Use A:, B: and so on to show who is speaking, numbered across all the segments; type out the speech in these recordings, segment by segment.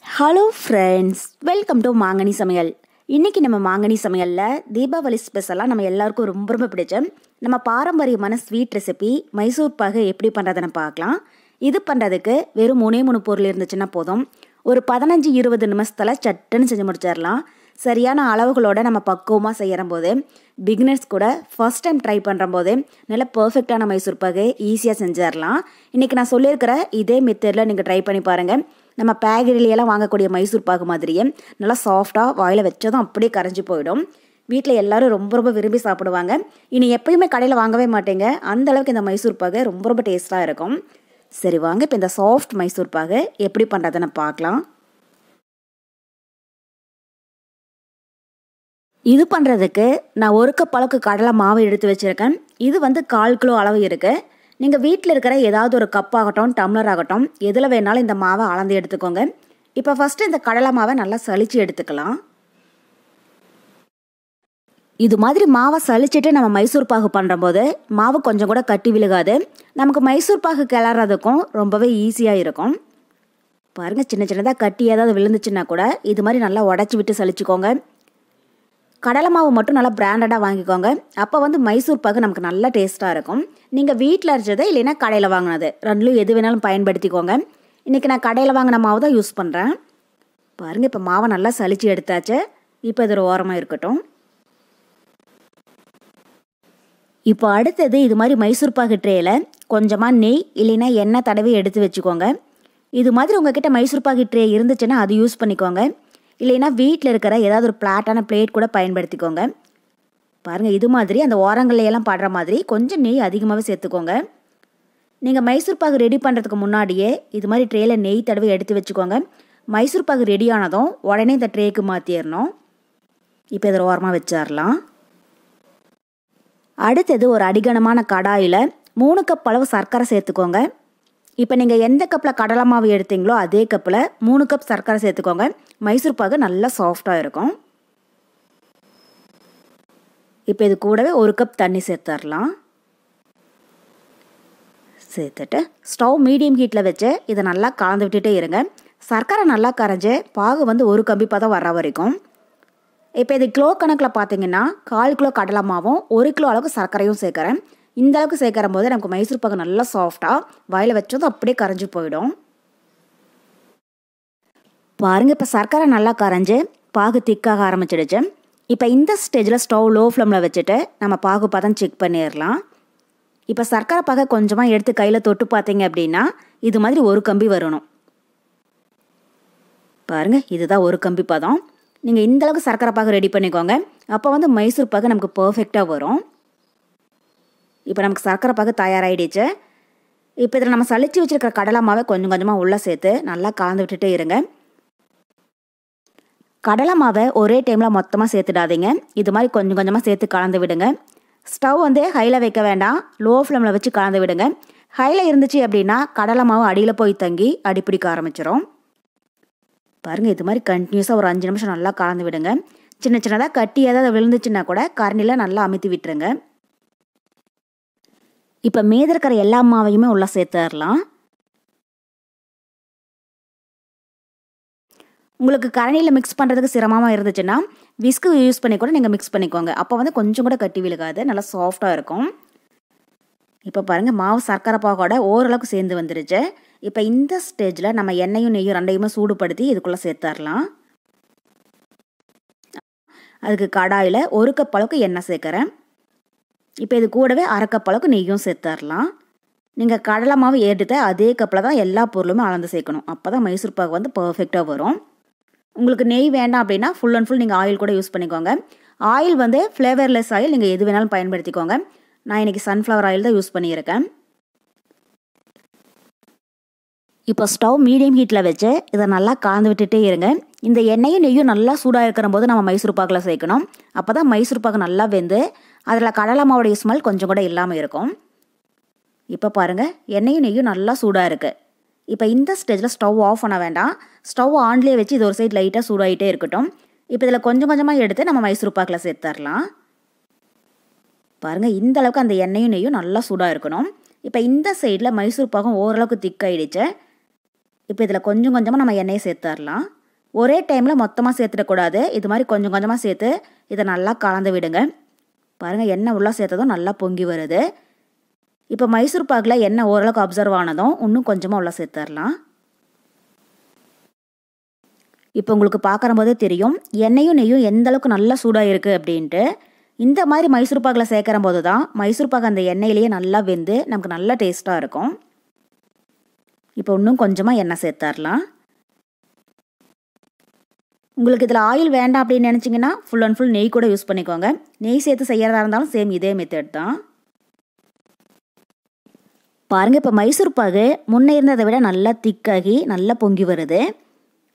A: Hello friends, welcome to மாங்கனி சமையல். இன்றைக்கி நம்ம மாங்கனி சமையலில் தீபாவளி ஸ்பெஷலாக நம்ம எல்லாருக்கும் ரொம்ப ரொம்ப பிடிச்ச நம்ம பாரம்பரியமான ஸ்வீட் ரெசிபி மைசூர் பாகு எப்படி பண்ணுறதுன்னு பார்க்கலாம். இது பண்ணுறதுக்கு வெறும் 3 பொருள் இருந்துச்சுன்னா போதும். ஒரு 15-20 நிமிஷத்தில் சட்டுன்னு செஞ்சு முடிச்சிடலாம். சரியான அளவுகளோடு நம்ம பக்குவமாக செய்கிற போது பிகினர்ஸ் கூட ஃபர்ஸ்ட் டைம் ட்ரை பண்ணுற போது நல்ல பர்ஃபெக்டான மைசூர் பாகு ஈஸியாக செஞ்சிடலாம். இன்றைக்கி நான் சொல்லியிருக்கிற இதே மெத்தடில் நீங்கள் ட்ரை பண்ணி பாருங்கள். நம்ம பேக்கரியிலையெல்லாம் வாங்கக்கூடிய மைசூர் பாகு மாதிரியே நல்லா சாஃப்டாக வாயில் வச்சதும் அப்படியே கரைஞ்சி போயிடும். வீட்டில் எல்லோரும் ரொம்ப ரொம்ப விரும்பி சாப்பிடுவாங்க. இனி எப்பயுமே கடையில் வாங்கவே மாட்டேங்க, அந்த அளவுக்கு இந்த மைசூர் பாகு ரொம்ப ரொம்ப டேஸ்ட்டாக இருக்கும். சரி வாங்க, இப்போ இந்த சாஃப்ட் மைசூர் பாகு எப்படி பண்ணுறதுன்னு பார்க்கலாம். இது பண்ணுறதுக்கு நான் 1 கப் அளவுக்கு கடலை மாவு எடுத்து வச்சுருக்கேன். இது 1/4 கிலோ அளவு இருக்குது. நீங்கள் வீட்டில் இருக்கிற ஏதாவது ஒரு கப் ஆகட்டும், டம்ளர் ஆகட்டும், எதில் வேணாலும் இந்த மாவை அளந்து எடுத்துக்கோங்க. இப்போ ஃபஸ்ட்டு இந்த கடலை மாவை நல்லா சலிச்சு எடுத்துக்கலாம். இது மாதிரி மாவை சலிச்சுட்டு நம்ம மைசூர் பாகு பண்ணுறம்போது மாவு கொஞ்சம் கூட கட்டி விழுகாது. நமக்கு மைசூர் பாகு கிளறதுக்கும் ரொம்பவே ஈஸியாக இருக்கும். பாருங்கள், சின்ன சின்னதாக கட்டி ஏதாவது விழுந்துச்சுன்னா கூட இது மாதிரி நல்லா உடச்சி விட்டு சலிச்சுக்கோங்க. கடலை மாவு மட்டும் நல்லா பிராண்டடாக வாங்கிக்கோங்க. அப்போ மைசூர் பாகு நமக்கு நல்லா டேஸ்ட்டாக இருக்கும். நீங்கள் வீட்டில் அரைச்சதை இல்லைன்னா கடையில் வாங்கினது ரெண்டுலையும் எது வேணாலும் பயன்படுத்திக்கோங்க. இன்றைக்கி நான் கடையில் வாங்கின மாவு தான் யூஸ் பண்ணுறேன். பாருங்கள், இப்போ மாவை நல்லா சலிச்சு எடுத்தாச்சு. இப்போ இது ஒரு ஓரமாக இருக்கட்டும். இப்போ அடுத்தது இது மாதிரி மைசூர் பாகு ட்ரேயில் கொஞ்சமாக நெய் இல்லைன்னா எண்ணெய் தடவி எடுத்து வச்சுக்கோங்க. இது மாதிரி உங்ககிட்ட மைசூர் பாகு ட்ரே இருந்துச்சுன்னா அது யூஸ் பண்ணிக்கோங்க. இல்லைன்னா வீட்டில் இருக்கிற ஏதாவது ஒரு பிளாட்டான பிளேட் கூட பயன்படுத்திக்கோங்க. பாருங்கள், இது மாதிரி அந்த ஓரங்கள்லையெல்லாம் பாடுற மாதிரி கொஞ்சம் நெய் அதிகமாகவே சேர்த்துக்கோங்க. நீங்கள் மைசூர் பாகு ரெடி பண்ணுறதுக்கு முன்னாடியே இது மாதிரி ட்ரேயில் நெய் தடவை எடுத்து வச்சுக்கோங்க. மைசூர் பாகு ரெடி ஆனதும் உடனே இந்த ட்ரேக்கு மாற்றிடணும். இப்போ இதில் ஓரமாக வச்சிடலாம். அடுத்தது ஒரு அடிகனமான கடாயில் 3 கப் அளவு சர்க்கரை சேர்த்துக்கோங்க. இப்போ நீங்கள் எந்த கப்பில் கடலை மாவு எடுத்தீங்களோ அதே கப்பில் 3 கப் சர்க்கரை சேர்த்துக்கோங்க. மைசூர் பாகு நல்லா சாஃப்டாக இருக்கும். இப்போ இது கூடவே 1 கப் தண்ணி சேர்த்துடலாம். சேர்த்துட்டு ஸ்டவ் மீடியம் ஹீட்டில் வச்சு இதை நல்லா கலந்து விட்டுட்டே இருங்க. சர்க்கரை நல்லா கரைஞ்சி பாகு 1 கம்பி பதம் வர வரைக்கும். இப்போ இது கிலோ கணக்கில் பார்த்தீங்கன்னா 1/4 கிலோ கடலை மாவும் 1 கிலோ அளவுக்கு சர்க்கரையும் சேர்க்குறேன். இந்த அளவுக்கு சேர்க்குற போது நமக்கு மைசூர் பாகு நல்லா சாஃப்டாக வாயில் வச்சதும் அப்படியே கரைஞ்சி போயிடும். பாருங்கள், இப்போ சர்க்கரை நல்லா கரைஞ்சி பாகு திக்காக ஆரம்பிச்சிடுச்சு. இப்போ இந்த ஸ்டேஜில் ஸ்டவ் லோ ஃப்ளேமில் வச்சுட்டு நம்ம பாகு பதம் செக் பண்ணிடலாம். இப்போ சர்க்கரை பாகை கொஞ்சமாக எடுத்து கையில் தொட்டு பார்த்தீங்க அப்படின்னா இது மாதிரி 1 கம்பி வரணும். பாருங்கள், இதுதான் 1 கம்பி பதம். நீங்கள் இந்தளவுக்கு சர்க்கரை பாகு ரெடி பண்ணிக்கோங்க. அப்போ மைசூர் பாகு நமக்கு பர்ஃபெக்டாக வரும். இப்போ நமக்கு சர்க்கரை பாகு தயாராகிடுச்சு. இப்போ இதில் நம்ம சளிச்சு வச்சுருக்கிற கடலை மாவை கொஞ்சம் கொஞ்சமாக உள்ளே சேர்த்து நல்லா கலந்து விட்டுட்டே இருங்க. கடலை மாவை ஒரே டைமில் மொத்தமாக சேர்த்துடாதீங்க. இது மாதிரி கொஞ்சம் கொஞ்சமாக சேர்த்து கலந்து விடுங்க. ஸ்டவ் ஹையில் வைக்க வேண்டாம், லோ ஃப்ளேமில் வச்சு கலந்து விடுங்க. ஹையில் இருந்துச்சு அப்படின்னா கடலை மாவு அடியில் போய் தங்கி அடிப்பிடிக்க ஆரம்பிச்சிடும். பாருங்கள், இது மாதிரி கண்டினியூஸாக ஒரு 5 நிமிஷம் நல்லா கலந்து விடுங்க. சின்ன சின்னதாக கட்டி ஏதாவது விழுந்துச்சுன்னா கூட கரண்டியில் நல்லா அமுத்தி விட்டுருங்க. இப்போ மீதி இருக்கிற எல்லா மாவையுமே உள்ளே சேர்த்துடலாம். உங்களுக்கு கரண்டியில் மிக்ஸ் பண்ணுறதுக்கு சிரமமாக இருந்துச்சுன்னா விஸ்கு யூஸ் பண்ணி கூட நீங்கள் மிக்ஸ் பண்ணிக்கோங்க. அப்போ கொஞ்சம் கூட கட்டி விழுகாது, நல்லா சாஃப்டாக இருக்கும். இப்போ பாருங்கள், மாவு சர்க்கரை பாகோட ஓரளவுக்கு சேர்ந்து வந்துடுச்சு. இப்போ இந்த ஸ்டேஜில் நம்ம எண்ணெயும் நெய்யும் ரெண்டையுமே சூடுபடுத்தி இதுக்குள்ளே சேர்த்துடலாம். அதுக்கு கடாயில் 1 கப் அளவுக்கு எண்ணெய் சேர்க்குறேன். இப்போ இது கூடவே 1/2 கப் அளவுக்கு நெய்யும் சேர்த்துடலாம். நீங்கள் கடலை மாவு எடுத்து அதே கப்பில் தான் எல்லா பொருளுமே அளந்து சேர்க்கணும். அப்போ தான் மைசூர் பாகு பர்ஃபெக்டாக வரும். உங்களுக்கு நெய் வேண்டாம் அப்படின்னா ஃபுல் அண்ட் ஃபுல் நீங்கள் ஆயில் கூட யூஸ் பண்ணிக்கோங்க. ஆயில் ஃப்ளேவர்லெஸ் ஆயில் நீங்கள் எது வேணாலும் பயன்படுத்திக்கோங்க. நான் இன்றைக்கி சன்ஃப்ளவர் ஆயில் தான் யூஸ் பண்ணியிருக்கேன். இப்போ ஸ்டவ் மீடியம் ஹீட்டில் வச்சு இதை நல்லா கலந்து விட்டுட்டே இருங்க. இந்த எண்ணெயும் நெய்யும் நல்லா சூடாக இருக்கிற போது நம்ம மைசூர் பாகில் சேர்க்கணும். அப்போ தான் மைசூர் பாகு நல்லா வெந்து அதில் கடலை மாவுடைய ஸ்மெல் கொஞ்சம் கூட இல்லாமல் இருக்கும். இப்போ பாருங்கள், எண்ணெயும் நெய்யும் நல்லா சூடாக இருக்குது. இப்போ இந்த ஸ்டேஜில் ஸ்டவ் ஆஃப் பண்ண வேண்டாம். ஸ்டவ் ஆன்லேயே வச்சு இது ஒரு சைடு லைட்டாக சூடாகிட்டே இருக்கட்டும். இப்போ இதில் கொஞ்சம் கொஞ்சமாக எடுத்து நம்ம மைசூர் பாகில் சேர்த்துடலாம். பாருங்கள், இந்த அளவுக்கு அந்த எண்ணெயும் நெய்யும் நல்லா சூடாக இருக்கணும். இப்போ இந்த சைடில் மைசூர் பாகும் ஓரளவுக்கு திக்காயிடுச்சு. இப்போ இதில் கொஞ்சம் கொஞ்சமாக நம்ம எண்ணெயை சேர்த்துடலாம். ஒரே டைமில் மொத்தமாக சேர்த்துடக்கூடாது. இது மாதிரி கொஞ்சம் கொஞ்சமாக சேர்த்து இதை நல்லா கலந்து விடுங்க. பாருங்கள், எண்ணெய் உள்ளே சேர்த்ததும் நல்லா பொங்கி வருது. இப்போ மைசூர் பாகில் எண்ணெய் ஓரளவுக்கு அப்சர்வ் ஆனதும் இன்னும் கொஞ்சமாக உள்ளே சேர்த்துடலாம். இப்போ உங்களுக்கு பார்க்குற போதே தெரியும் எண்ணெயும் நெய்யும் எந்த அளவுக்கு நல்லா சூடாக இருக்குது அப்படின்ட்டு. இந்த மாதிரி மைசூர் பாகில் சேர்க்குற போது தான் மைசூர் பாகு அந்த எண்ணெயிலேயே நல்லா வெந்து நமக்கு நல்லா டேஸ்ட்டாக இருக்கும். இப்போ இன்னும் கொஞ்சமாக எண்ணெய் சேர்த்துடலாம். உங்களுக்கு இதில் ஆயில் வேண்டாம் அப்படின்னு நினச்சிங்கன்னா ஃபுல் அண்ட் ஃபுல் நெய் கூட யூஸ் பண்ணிக்கோங்க. நெய் சேர்த்து செய்கிறதா இருந்தாலும் சேம் இதே மெத்தட் தான். பாருங்கள், இப்போ மைசூர் பாகு முன்னே இருந்ததை விட நல்லா திக்காகி நல்லா பொங்கி வருது.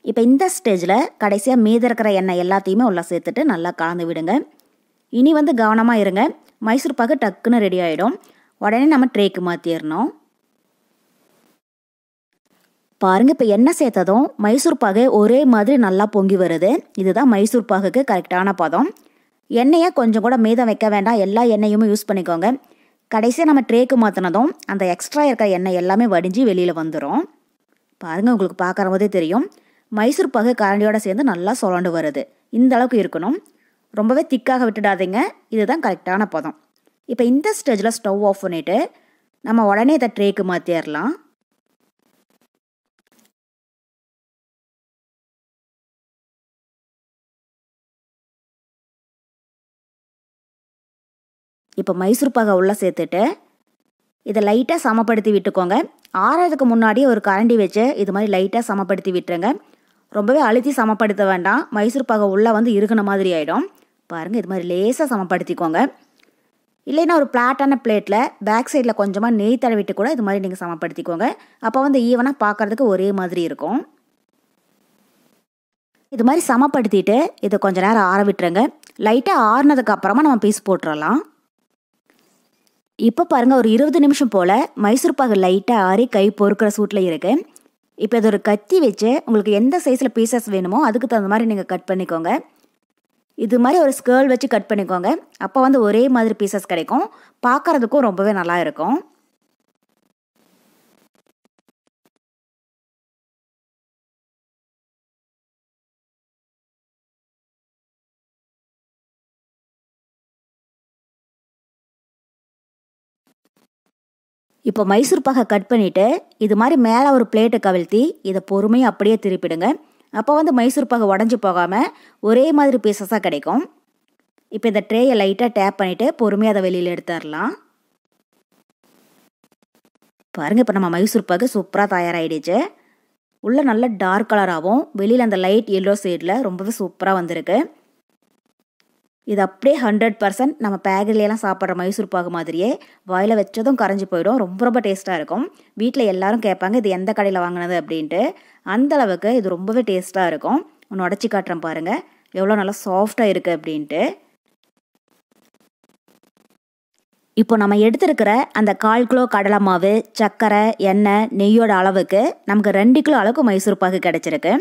A: இப்போ இந்த ஸ்டேஜில் கடைசியாக மீதி இருக்கிற எண்ணெய் எல்லாத்தையுமே உள்ள சேர்த்துட்டு நல்லா கலந்து விடுங்க. இனி கவனமாக இருங்க, மைசூர் பாகு டக்குன்னு ரெடி ஆகிடும். உடனே நம்ம ட்ரேக்கு மாற்றிடணும். பாருங்கள், இப்போ எண்ணெய் சேர்த்ததும் மைசூர் பாகு ஒரே மாதிரி நல்லா பொங்கி வருது. இதுதான் மைசூர் பாகுக்கு கரெக்டான பதம். எண்ணெயை கொஞ்சம் கூட மீதம் வைக்க வேண்டாம், எல்லா எண்ணெயுமே யூஸ் பண்ணிக்கோங்க. கடைசியாக நம்ம ட்ரேக்கு மாற்றினதும் அந்த எக்ஸ்ட்ரா இருக்கிற எண்ணெய் எல்லாமே வடிஞ்சு வெளியில் வந்துடும். பாருங்கள், உங்களுக்கு பார்க்குற போதே தெரியும் மைசூர் பாகு கரண்டியோடு சேர்ந்து நல்லா சுழண்டு வருது. இந்த அளவுக்கு இருக்கணும். ரொம்பவே திக்காக விட்டுடாதீங்க. இதுதான் கரெக்டான பதம். இப்போ இந்த ஸ்டேஜில் ஸ்டவ் ஆஃப் பண்ணிவிட்டு நம்ம உடனே இதை ட்ரேக்கு மாற்றிடலாம். இப்போ மைசூர் பாகை உள்ளே சேர்த்துட்டு இதை லைட்டாக சமப்படுத்தி விட்டுக்கோங்க. ஆறதுக்கு முன்னாடி ஒரு கரண்டி வச்சு இது மாதிரி லைட்டாக சமப்படுத்தி விட்டுருங்க. ரொம்பவே அழுத்தி சமப்படுத்த வேண்டாம், மைசூர் பாகை உள்ளே இறுகின மாதிரி ஆகிடும். பாருங்கள், இது மாதிரி லேசாக சமப்படுத்திக்கோங்க. இல்லைன்னா ஒரு பிளாட்டான பிளேட்டில் பேக் சைடில் கொஞ்சமாக நெய் தடவிட்டு கூட இது மாதிரி நீங்கள் சமப்படுத்திக்கோங்க. அப்போ ஈவனாக பார்க்குறதுக்கு ஒரே மாதிரி இருக்கும். இது மாதிரி சமப்படுத்திட்டு இதை கொஞ்சம் நேரம் ஆற விட்டுருங்க. லைட்டாக ஆறுனதுக்கு அப்புறமா நம்ம பீஸ் போட்டுடலாம். இப்போ பாருங்கள், ஒரு 20 நிமிஷம் போல் மைசூர் பாகு லைட்டாக ஆறி கை பொறுக்கிற சூட்டில் இருக்குது. இப்போ இது ஒரு கத்தி வச்சு உங்களுக்கு எந்த சைஸில் பீசஸ் வேணுமோ அதுக்கு தகுந்த மாதிரி நீங்கள் கட் பண்ணிக்கோங்க. இது மாதிரி ஒரு ஸ்கேல் வச்சு கட் பண்ணிக்கோங்க. அப்போ ஒரே மாதிரி பீசஸ் கிடைக்கும், பார்க்குறதுக்கும் ரொம்பவே நல்லா இருக்கும். இப்போ மைசூர் பாகை கட் பண்ணிவிட்டு இது மாதிரி மேலே ஒரு பிளேட்டை கவிழ்த்தி இதை பொறுமையாக அப்படியே திருப்பிடுங்க. அப்போ மைசூர் பாகு உடஞ்சி போகாமல் ஒரே மாதிரி பீசஸாக கிடைக்கும். இப்போ இந்த ட்ரேயை லைட்டாக டேப் பண்ணிவிட்டு பொறுமையாக அதை வெளியில் எடுத்துடலாம். பாருங்கள், இப்போ நம்ம மைசூர் பாகு சூப்பராக தயாராகிடுச்சு. உள்ளே நல்ல டார்க் கலராகவும் வெளியில் அந்த லைட் எல்லோ சைடில் ரொம்பவே சூப்பராக வந்திருக்கு. இது அப்படியே 100% நம்ம பேக்கரியிலலாம் சாப்பிட்ற மைசூர் பாகு மாதிரியே வாயில் வச்சதும் கரைஞ்சி போயிடும். ரொம்ப ரொம்ப டேஸ்ட்டாக இருக்கும். வீட்டில் எல்லாரும் கேட்பாங்க இது எந்த கடையில் வாங்கினது அப்படின்ட்டு. அந்தளவுக்கு இது ரொம்பவே டேஸ்ட்டாக இருக்கும். ஒன்று உடச்சி காட்டுறேன் பாருங்கள், எவ்வளோ நல்லா சாஃப்டாக இருக்குது அப்படின்ட்டு. இப்போ நம்ம எடுத்துருக்கிற அந்த 1/4 கிலோ கடலை மாவு, சர்க்கரை, எண்ணெய், நெய்யோட அளவுக்கு நமக்கு 2 கிலோ அளவுக்கு மைசூர் பாகு கிடச்சிருக்கு.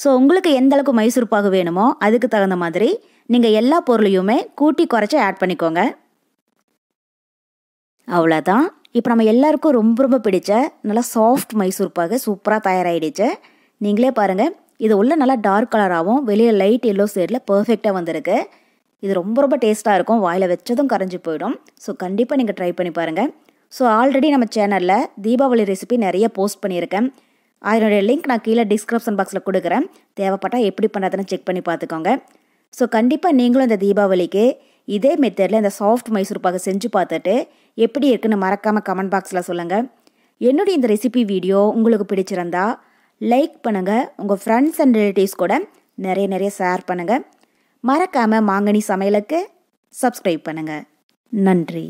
A: ஸோ உங்களுக்கு எந்த அளவுக்கு மைசூர் பாகு வேணுமோ அதுக்கு தகுந்த மாதிரி நீங்கள் எல்லா பொருளையுமே கூட்டி குறைச்சி ஆட் பண்ணிக்கோங்க. அவ்வளோதான். இப்போ நம்ம எல்லாருக்கும் ரொம்ப ரொம்ப பிடிச்ச நல்லா சாஃப்ட் மைசூர் பாகு சூப்பராக தயாராகிடுச்சு. நீங்களே பாருங்கள், இது உள்ள நல்லா டார்க் கலராகவும் வெளியில் லைட் எல்லோ ஷேடில் பர்ஃபெக்டாக வந்திருக்கு. இது ரொம்ப ரொம்ப டேஸ்ட்டாக இருக்கும், வாயில் வச்சதும் கரைஞ்சி போயிடும். ஸோ கண்டிப்பாக நீங்கள் ட்ரை பண்ணி பாருங்கள். ஸோ ஆல்ரெடி நம்ம சேனலில் தீபாவளி ரெசிபி நிறைய போஸ்ட் பண்ணியிருக்கேன். அதனுடைய லிங்க் நான் கீழே டிஸ்கிரிப்ஷன் பாக்ஸில் கொடுக்குறேன். தேவைப்பட்டால் எப்படி பண்ணுறதுன்னு செக் பண்ணி பார்த்துக்கோங்க. ஸோ கண்டிப்பாக நீங்களும் இந்த தீபாவளிக்கு இதே மெத்தடில் இந்த சாஃப்ட் மைசூர் பாகு செஞ்சு பார்த்துட்டு எப்படி இருக்குன்னு மறக்காமல் கமெண்ட் பாக்ஸில் சொல்லுங்கள். என்னுடைய இந்த ரெசிபி வீடியோ உங்களுக்கு பிடிச்சிருந்தா லைக் பண்ணுங்கள், உங்கள் ஃப்ரெண்ட்ஸ் அண்ட் ரிலேட்டிவ்ஸ் கூட நிறைய ஷேர் பண்ணுங்கள். மறக்காமல் மாங்கனி சமையலுக்கு சப்ஸ்கிரைப் பண்ணுங்கள். நன்றி.